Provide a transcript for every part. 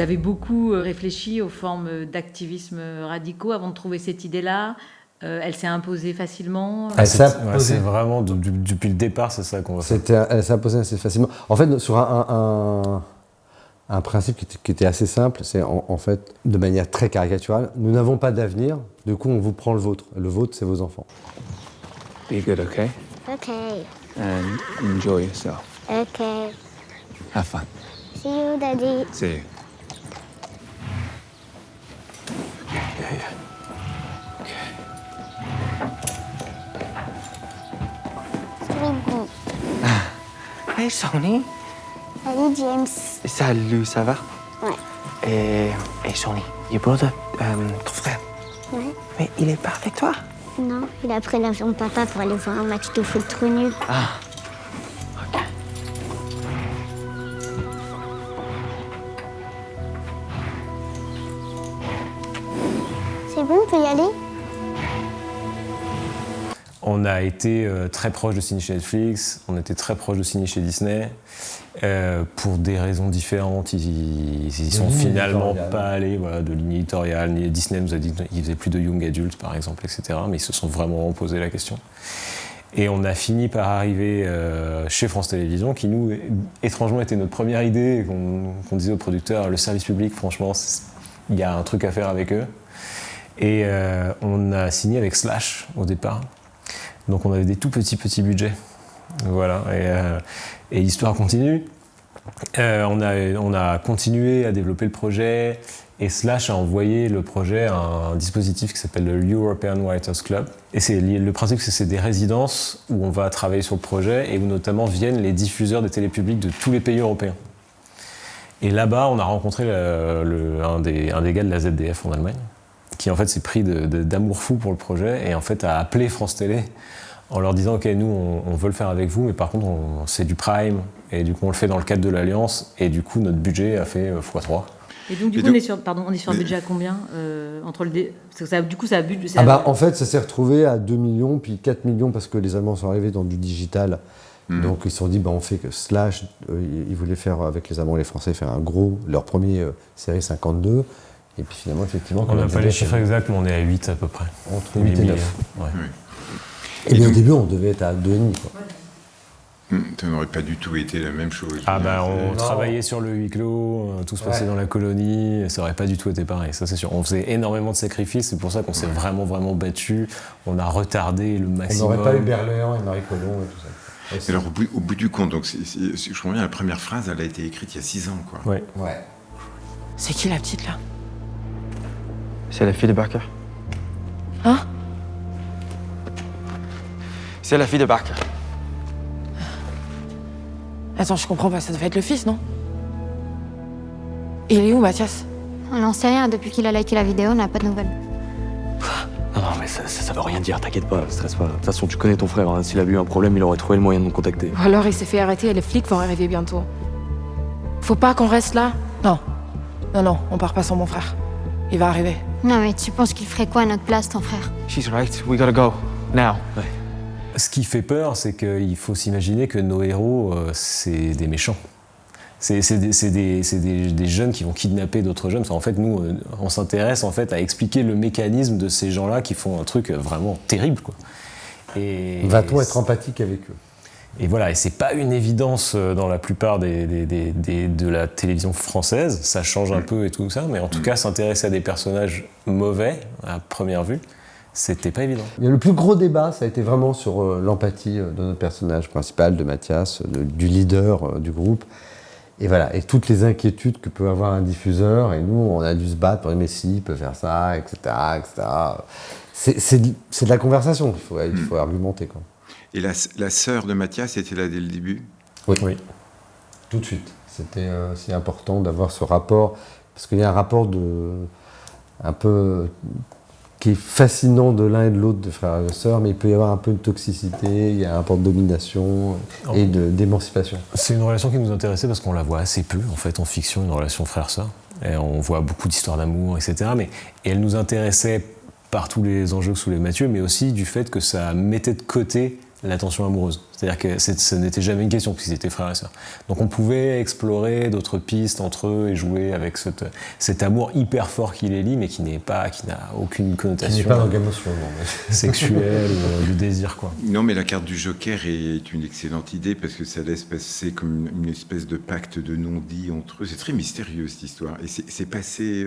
avez beaucoup réfléchi aux formes d'activisme radicaux avant de trouver cette idée-là. Elle s'est imposée facilement. C'est vraiment depuis le départ, c'est ça qu'on va faire. Elle s'est imposée assez facilement. En fait, sur un principe qui était assez simple, c'est en fait, de manière très caricaturale, nous n'avons pas d'avenir, du coup on vous prend le vôtre. Le vôtre, c'est vos enfants. Be good, okay? Okay. And enjoy yourself. Okay. Have fun. See you, Daddy. See you. Yeah. Squeaky. Hey Shawnee. Salut, James. Salut, ça va? Ouais. Et Shawnee, your brother, ton frère. Ouais. Mais il est pas avec toi? Non, il a pris l'avion de papa pour aller voir un match de foot trop nul. Ah. Ok. C'est bon, on peut y aller? On a été très proche de signer chez Netflix, on était très proche de signer chez Disney. Pour des raisons différentes, ils sont finalement pas allés de ligne éditoriale. Disney nous a dit qu'ils faisaient plus de young adult, par exemple, etc. Mais ils se sont vraiment posé la question. Et on a fini par arriver chez France Télévisions, qui nous, étrangement, était notre première idée, qu'on disait aux producteurs, le service public, franchement, il y a un truc à faire avec eux. Et on a signé avec Slash au départ. Donc on avait des tout petits budgets. Voilà. Et l'histoire continue. On a continué à développer le projet et Slash a envoyé le projet à un dispositif qui s'appelle le European Writers Club. Et le principe, c'est des résidences où on va travailler sur le projet et où notamment viennent les diffuseurs des télépublics de tous les pays européens. Et là-bas, on a rencontré un des gars de la ZDF en Allemagne, qui en fait s'est pris d'amour fou pour le projet et en fait a appelé France Télé en leur disant « Ok, nous, on veut le faire avec vous, mais par contre, c'est du prime, et du coup, on le fait dans le cadre de l'Alliance, et du coup, notre budget a fait x3. » Et donc, on est sur un budget à combien entre le parce que ça, du coup, ça a budget. En fait, ça s'est retrouvé à 2 millions, puis 4 millions, parce que les Allemands sont arrivés dans du digital. Donc, ils se sont dit, on fait que Slash, ils voulaient faire, avec les Allemands et les Français, faire leur premier série 52. Et puis finalement, effectivement... On n'a pas les chiffres exacts, mais on est à 8 à peu près. Entre 8 et 9. Ouais. Oui. Et bien au début, on devait être à 2,5. Ça n'aurait pas du tout été la même chose. On travaillait sur le huis clos, tout se passait dans la colonie, ça n'aurait pas du tout été pareil, ça c'est sûr. On faisait énormément de sacrifices, c'est pour ça qu'on s'est vraiment battu. On a retardé le maximum. On n'aurait pas eu Berléand et Marie Colomb et tout ça. Et alors au bout du compte, donc, je comprends bien, la première phrase, elle a été écrite il y a 6 ans, quoi. Ouais. C'est qui la petite là? C'est la fille de Barker. Hein? C'est la fille de Barker. Attends, je comprends pas, ça devait être le fils, non? Et il est où, Mathias? On n'en sait rien, depuis qu'il a liké la vidéo, on n'a pas de nouvelles. Non, mais ça veut rien dire, t'inquiète pas, stresse pas. De toute façon, tu connais ton frère, hein. S'il avait eu un problème, il aurait trouvé le moyen de nous contacter. Ou alors il s'est fait arrêter et les flics vont arriver bientôt. Faut pas qu'on reste là? Non, on part pas sans mon frère. Il va arriver. Non, mais tu penses qu'il ferait quoi à notre place, ton frère? She's right, we gotta go. Now. Ouais. Ce qui fait peur, c'est qu'il faut s'imaginer que nos héros, c'est des méchants. C'est des jeunes qui vont kidnapper d'autres jeunes. Enfin, en fait, nous, on s'intéresse en fait à expliquer le mécanisme de ces gens-là qui font un truc vraiment terrible, quoi. Va-t-on être empathique avec eux? Et voilà, et c'est pas une évidence dans la plupart de la télévision française. Ça change un peu et tout ça, mais en tout cas, s'intéresser à des personnages mauvais à première vue, c'était pas évident. Le plus gros débat, ça a été vraiment sur l'empathie de notre personnage principal, de Mathias, du leader du groupe. Et voilà, et toutes les inquiétudes que peut avoir un diffuseur. Et nous, on a dû se battre pour dire, mais si, il peut faire ça, etc. C'est de la conversation, il faut argumenter, quoi. Et la sœur de Mathias était là dès le début? Oui. Tout de suite. C'était si important d'avoir ce rapport, parce qu'il y a un rapport un peu qui est fascinant de l'un et de l'autre, de frères et de sœurs, mais il peut y avoir un peu de toxicité, il y a un rapport de domination et d'émancipation. C'est une relation qui nous intéressait parce qu'on la voit assez peu, en fait, en fiction, une relation frère-sœur. Et on voit beaucoup d'histoires d'amour, etc. Et elle nous intéressait par tous les enjeux que soulevait Mathieu, mais aussi du fait que ça mettait de côté la tension amoureuse. C'est-à-dire que ce n'était jamais une question, puisqu'ils étaient frères et sœurs. Donc on pouvait explorer d'autres pistes entre eux et jouer avec cet amour hyper fort qui les lie, mais qui n'a aucune connotation Qui n'est pas dans Game of Thrones, non, sexuelle ou de désir, quoi. Non, mais la carte du Joker est une excellente idée parce que ça laisse passer comme une espèce de pacte de non-dit entre eux. C'est très mystérieux cette histoire. Et c'est passé.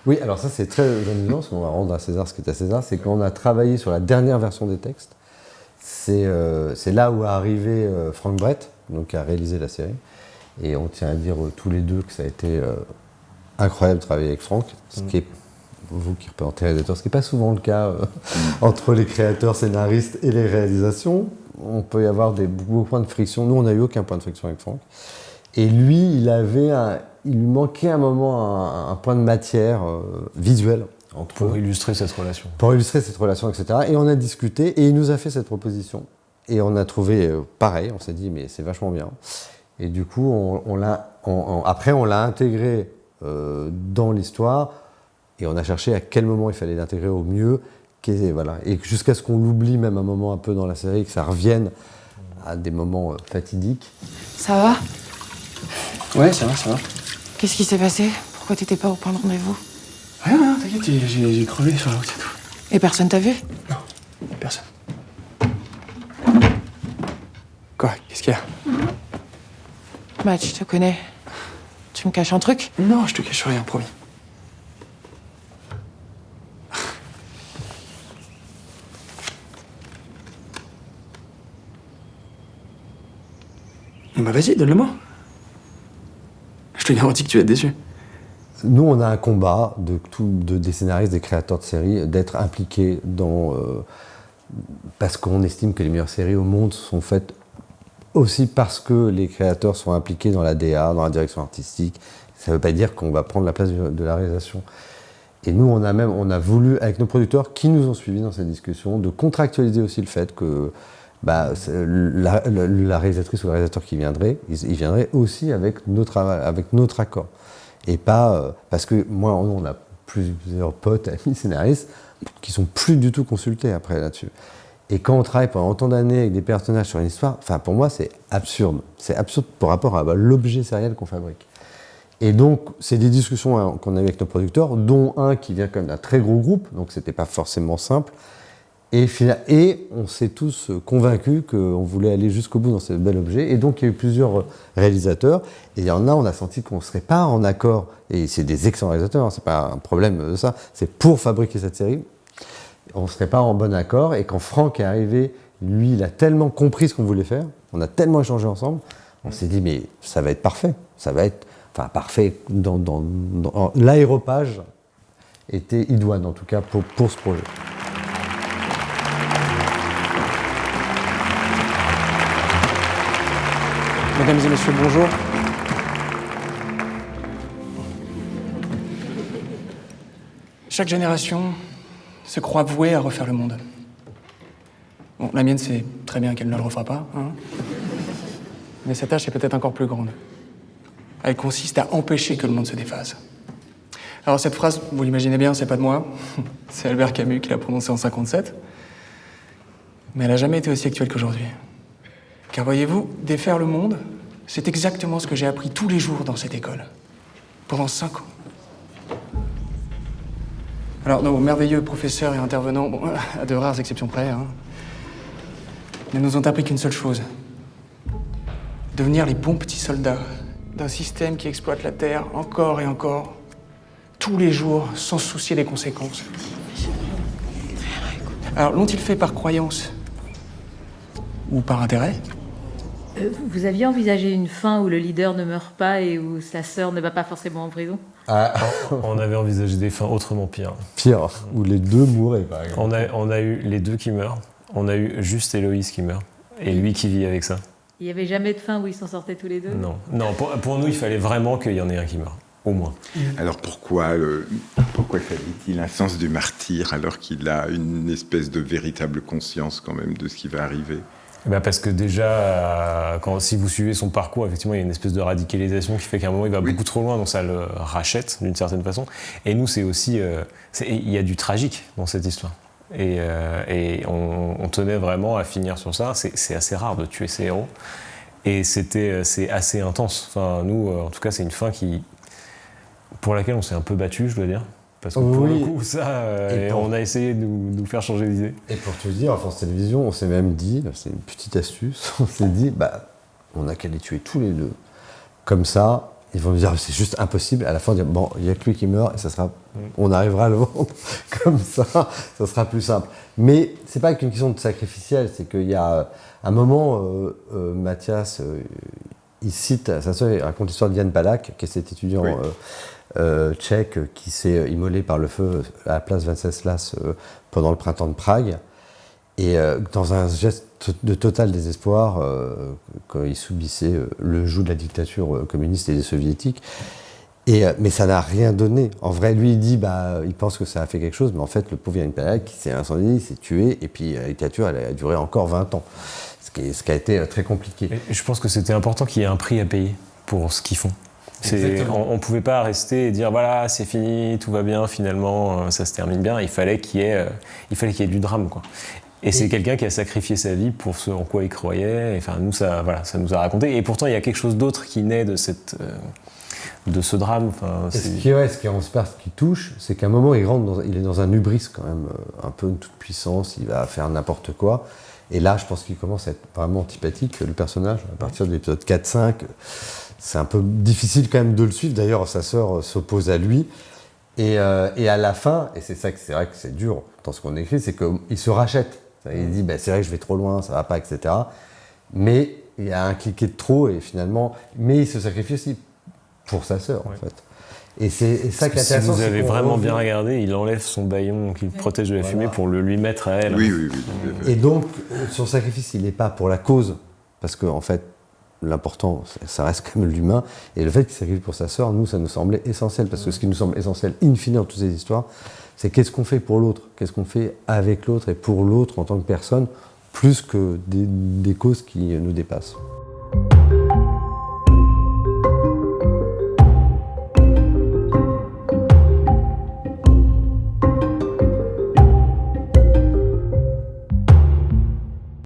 Oui, alors ça c'est très amusant, parce qu'on va rendre à César ce qui est à César, c'est quand on a travaillé sur la dernière version des textes, c'est là où est arrivé Frank Brett, donc qui a réalisé la série, et on tient à dire tous les deux que ça a été incroyable de travailler avec Frank, ce qui est, vous qui représentez les réalisateurs, ce qui n'est pas souvent le cas entre les créateurs, scénaristes et les réalisations. On peut y avoir beaucoup de points de friction. Nous, on n'a eu aucun point de friction avec Frank. Et lui, il lui manquait un moment un point de matière visuelle entre Pour eux. illustrer cette relation. Pour illustrer cette relation, etc. Et on a discuté, et il nous a fait cette proposition. Et on a trouvé pareil, on s'est dit, mais c'est vachement bien. Et du coup, après, on l'a intégré dans l'histoire, et on a cherché à quel moment il fallait l'intégrer au mieux, voilà. Et jusqu'à ce qu'on l'oublie même un moment un peu dans la série, que ça revienne à des moments fatidiques. Ça va? Ouais, ça va, ça va. Qu'est-ce qui s'est passé? Pourquoi t'étais pas au point de rendez-vous? Rien, t'inquiète, j'ai crevé sur la route, c'est tout. Et personne t'a vu? Non, personne. Quoi? Qu'est-ce qu'il y a? Bah, je te connais. Tu me caches un truc? Non, je te cache rien, promis. Bah vas-y, donne-le-moi. Je te garantis que tu vas être déçu. Nous, on a un combat des scénaristes, des créateurs de séries, d'être impliqués dans... parce qu'on estime que les meilleures séries au monde sont faites aussi parce que les créateurs sont impliqués dans la DA, dans la direction artistique. Ça ne veut pas dire qu'on va prendre la place de la réalisation. Et nous, on a voulu, avec nos producteurs qui nous ont suivis dans cette discussion, de contractualiser aussi le fait que la réalisatrice ou le réalisateur qui viendrait, il viendrait aussi avec notre accord. Et pas... parce que moi, on a plusieurs potes, amis scénaristes, qui sont plus du tout consultés après là-dessus. Et quand on travaille pendant autant d'années avec des personnages sur une histoire, pour moi, c'est absurde. C'est absurde par rapport à l'objet sériel qu'on fabrique. Et donc, c'est des discussions qu'on a eues avec nos producteurs, dont un qui vient quand même d'un très gros groupe, donc c'était pas forcément simple. Et on s'est tous convaincus qu'on voulait aller jusqu'au bout dans ce bel objet. Et donc, il y a eu plusieurs réalisateurs. Et il y en a, on a senti qu'on ne serait pas en accord. Et c'est des excellents réalisateurs, hein, c'est pas un problème de ça. C'est pour fabriquer cette série. On ne serait pas en bon accord. Et quand Franck est arrivé, lui, il a tellement compris ce qu'on voulait faire. On a tellement échangé ensemble. On s'est dit, mais ça va être parfait. Ça va être parfait. L'aéropage était idoine, en tout cas, pour ce projet. Mesdames et messieurs, bonjour. Chaque génération se croit vouée à refaire le monde. Bon, la mienne sait très bien qu'elle ne le refera pas, hein. Mais cette tâche est peut-être encore plus grande. Elle consiste à empêcher que le monde se déphase. Alors cette phrase, vous l'imaginez bien, c'est pas de moi. C'est Albert Camus qui l'a prononcée en 1957. Mais elle n'a jamais été aussi actuelle qu'aujourd'hui. Car voyez-vous, défaire le monde, c'est exactement ce que j'ai appris tous les jours dans cette école. Pendant 5 ans. Alors, nos merveilleux professeurs et intervenants, bon, à de rares exceptions près, hein, ne nous ont appris qu'une seule chose. Devenir les bons petits soldats d'un système qui exploite la Terre encore et encore, tous les jours, sans se soucier des conséquences. Alors, l'ont-ils fait par croyance ou par intérêt? Vous aviez envisagé une fin où le leader ne meurt pas et où sa sœur ne va pas forcément en prison? On avait envisagé des fins autrement pires. Pire, où les deux mouraient, par exemple. On a eu les deux qui meurent. On a eu juste Héloïse qui meurt. Et lui qui vit avec ça. Il n'y avait jamais de fin où ils s'en sortaient tous les deux? Non, pour nous, il fallait vraiment qu'il y en ait un qui meure. Au moins. Alors pourquoi fallait-il un sens du martyr alors qu'il a une espèce de véritable conscience quand même de ce qui va arriver? Parce que déjà, si vous suivez son parcours, effectivement, il y a une espèce de radicalisation qui fait qu'à un moment, il va beaucoup trop loin, donc ça le rachète d'une certaine façon. Et nous, c'est aussi... il y a du tragique dans cette histoire. Et on tenait vraiment à finir sur ça. C'est assez rare de tuer ses héros. Et c'est assez intense. Enfin, nous, en tout cas, c'est une fin pour laquelle on s'est un peu battu, je dois dire. Parce que pour le coup, on a essayé de nous faire changer d'idée. Et pour te dire, à France Télévisions, on s'est même dit, c'est une petite astuce, on s'est dit, on n'a qu'à les tuer tous les deux. Comme ça, ils vont nous dire, c'est juste impossible. À la fin, on dit, bon, il n'y a que lui qui meurt, et on arrivera à le vendre. Comme ça sera plus simple. Mais c'est pas qu'une question de sacrificiel, c'est qu'il y a un moment, Mathias, il cite, sa sœur, il raconte l'histoire de Jan Palach, qui est cet étudiant tchèque qui s'est immolé par le feu à la place Venceslas pendant le printemps de Prague. Et dans un geste de total désespoir, quand il subissait le joug de la dictature communiste et des soviétiques. Mais ça n'a rien donné. En vrai, lui, il dit, il pense que ça a fait quelque chose, mais en fait, le pauvre Jan Palach, qui s'est incendié, il s'est tué, et puis la dictature, elle a duré encore 20 ans. Ce qui a été très compliqué. Et je pense que c'était important qu'il y ait un prix à payer pour ce qu'ils font. On ne pouvait pas rester et dire voilà, c'est fini, tout va bien, finalement, ça se termine bien. Il fallait qu'il y ait du drame, quoi. Et c'est quelqu'un qui a sacrifié sa vie pour ce en quoi il croyait. Enfin, nous, ça nous a raconté. Et pourtant, il y a quelque chose d'autre qui naît de ce drame. Enfin, ce qui touche, c'est qu'à un moment, il est dans un hubris quand même, un peu de toute puissance. Il va faire n'importe quoi. Et là, je pense qu'il commence à être vraiment antipathique, le personnage, à partir de l'épisode 4-5. C'est un peu difficile quand même de le suivre. D'ailleurs, sa sœur s'oppose à lui. Et à la fin, et c'est vrai que c'est dur dans ce qu'on écrit, c'est qu'il se rachète. Il dit, c'est vrai que je vais trop loin, ça va pas, etc. Mais il y a un cliquet de trop, et finalement... Mais il se sacrifie aussi pour sa sœur, en fait. Et c'est ça qui est intéressant. Si vous avez vraiment bien regardé, il enlève son bâillon qui protège de la fumée pour le lui mettre à elle. Oui. Et donc, son sacrifice, il n'est pas pour la cause, parce que en fait, l'important, ça reste quand même l'humain. Et le fait qu'il sacrifie pour sa sœur, nous, ça nous semblait essentiel, parce que ce qui nous semble essentiel, in fine, dans toutes ces histoires, c'est qu'est-ce qu'on fait pour l'autre, qu'est-ce qu'on fait avec l'autre et pour l'autre en tant que personne, plus que des causes qui nous dépassent.